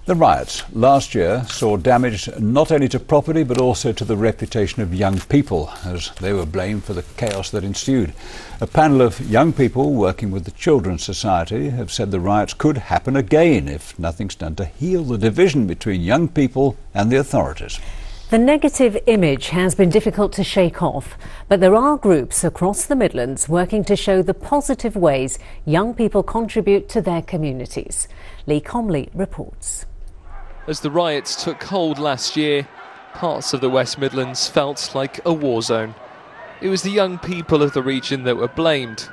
The riots last year saw damage not only to property but also to the reputation of young people, as they were blamed for the chaos that ensued. A panel of young people working with the Children's Society have said the riots could happen again if nothing's done to heal the division between young people and the authorities. The negative image has been difficult to shake off, but there are groups across the Midlands working to show the positive ways young people contribute to their communities. Lee Comley reports. As the riots took hold last year, parts of the West Midlands felt like a war zone. It was the young people of the region that were blamed.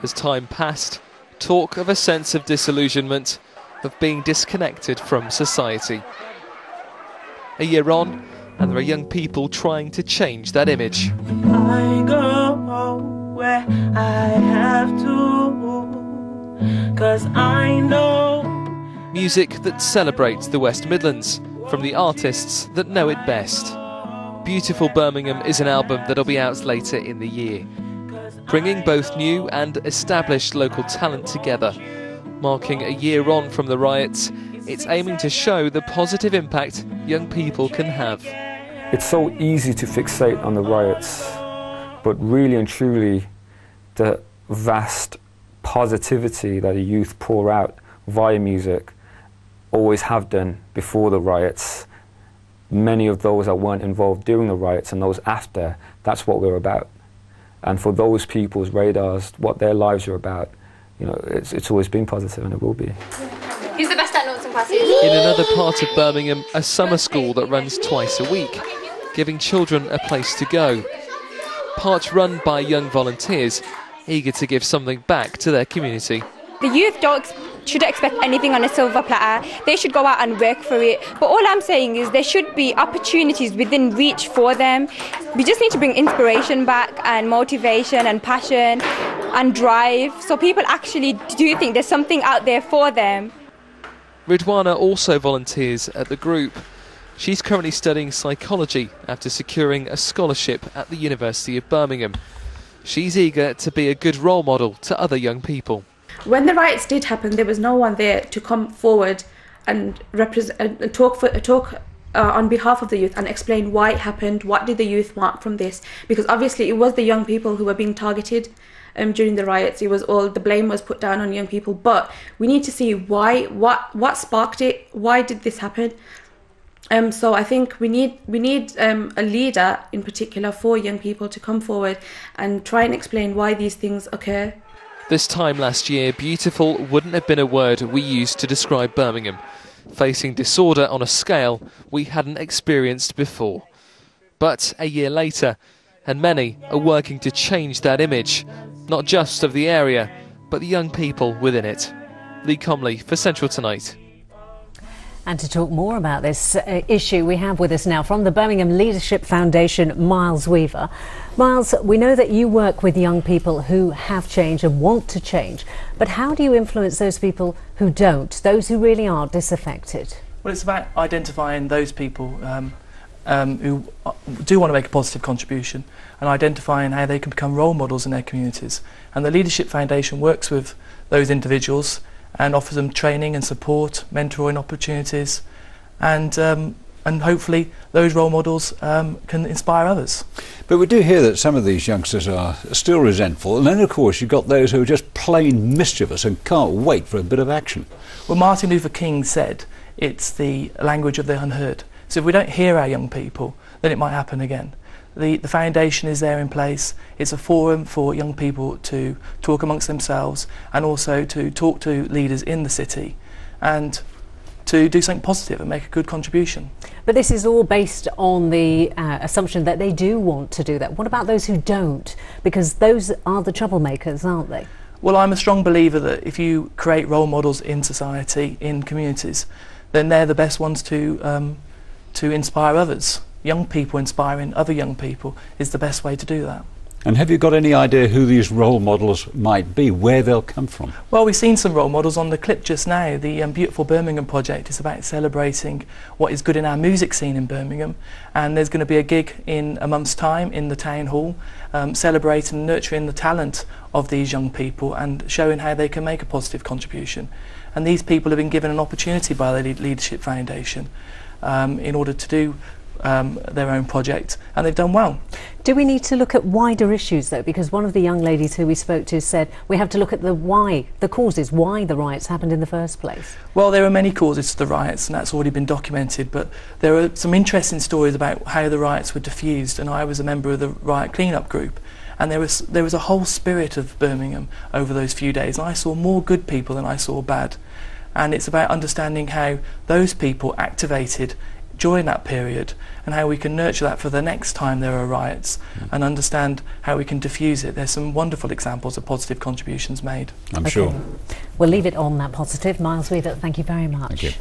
As time passed, talk of a sense of disillusionment, of being disconnected from society. A year on, and there are young people trying to change that image. I go where I have to, 'cause I know. Music that celebrates the West Midlands, from the artists that know it best. Beautiful Birmingham is an album that'll be out later in the year, bringing both new and established local talent together. Marking a year on from the riots, it's aiming to show the positive impact young people can have. It's so easy to fixate on the riots, but really and truly the vast positivity that the youth pour out via music, always have done before the riots. Many of those that weren't involved during the riots and those after, that's what we're about. And for those people's radars, what their lives are about, you know, it's always been positive and it will be. Who's the best at notes and passes? In another part of Birmingham, a summer school that runs twice a week, giving children a place to go. Part run by young volunteers, eager to give something back to their community. The youth shouldn't expect anything on a silver platter. They should go out and work for it. But all I'm saying is there should be opportunities within reach for them. We just need to bring inspiration back and motivation and passion and drive, so people actually do think there's something out there for them. Ridwana also volunteers at the group. She's currently studying psychology after securing a scholarship at the University of Birmingham. She's eager to be a good role model to other young people. When the riots did happen, there was no one there to come forward and talk on behalf of the youth and explain why it happened, what did the youth want from this, because obviously it was the young people who were being targeted during the riots. It was all, the blame was put down on young people, but we need to see why, what sparked it, why did this happen. So I think we need a leader in particular for young people to come forward and try and explain why these things occur. This time last year, beautiful wouldn't have been a word we used to describe Birmingham, facing disorder on a scale we hadn't experienced before. But a year later, and many are working to change that image, not just of the area, but the young people within it. Lee Comley for Central Tonight. And to talk more about this issue, we have with us now from the Birmingham Leadership Foundation, Miles Weaver. Miles, we know that you work with young people who have changed and want to change, but how do you influence those people who don't, those who really are disaffected? Well, it's about identifying those people who do want to make a positive contribution and identifying how they can become role models in their communities. And the Leadership Foundation works with those individuals and offers them training and support, mentoring opportunities, and hopefully those role models can inspire others. But we do hear that some of these youngsters are still resentful, and then of course you've got those who are just plain mischievous and can't wait for a bit of action. Well, Martin Luther King said it's the language of the unheard. So if we don't hear our young people, then it might happen again. The foundation is there in place. It's a forum for young people to talk amongst themselves and also to talk to leaders in the city and to do something positive and make a good contribution. But this is all based on the assumption that they do want to do that. What about those who don't? Because those are the troublemakers, aren't they? Well, I'm a strong believer that if you create role models in society, in communities, then they're the best ones to inspire others. Young people inspiring other young people is the best way to do that. And have you got any idea who these role models might be, where they'll come from? Well, we've seen some role models on the clip just now. The Beautiful Birmingham project is about celebrating what is good in our music scene in Birmingham, and there's going to be a gig in a month's time in the town hall celebrating and nurturing the talent of these young people and showing how they can make a positive contribution. and these people have been given an opportunity by the Leadership Foundation in order to do their own project, and they've done well. Do we need to look at wider issues though? Because one of the young ladies who we spoke to said we have to look at the why, the causes, why the riots happened in the first place. Well, there are many causes to the riots, and that's already been documented, but there are some interesting stories about how the riots were diffused, and I was a member of the riot clean-up group, and there was a whole spirit of Birmingham over those few days, and I saw more good people than I saw bad, and it's about understanding how those people activated during that period and how we can nurture that for the next time there are riots and understand how we can diffuse it. There's some wonderful examples of positive contributions made. I'm sure. We'll leave it on that positive. Miles Weaver, thank you very much. Thank you.